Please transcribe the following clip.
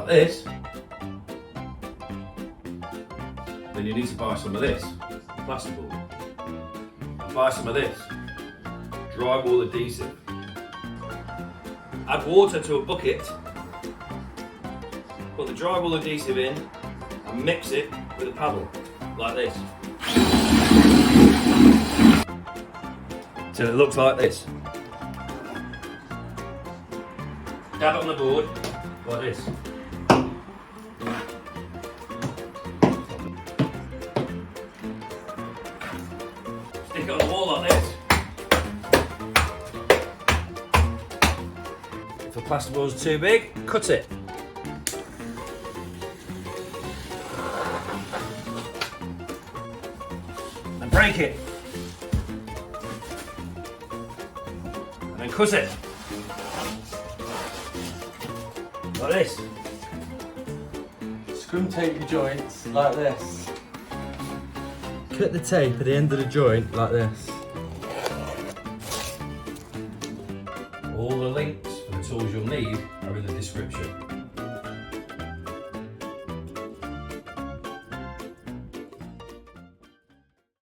like this, then you need to buy some of this plasterboard. And buy some of this drywall adhesive. Add water to a bucket, put the drywall adhesive in and mix it with a paddle, like this. Till it looks like this. Dab it on the board, like this. Stick it on the wall like this. If the plasterboard's too big, cut it. And break it. And then cut it. Like this. Screw tape your joints like this. Cut the tape at the end of the joint like this. All the links for the tools you'll need are in the description.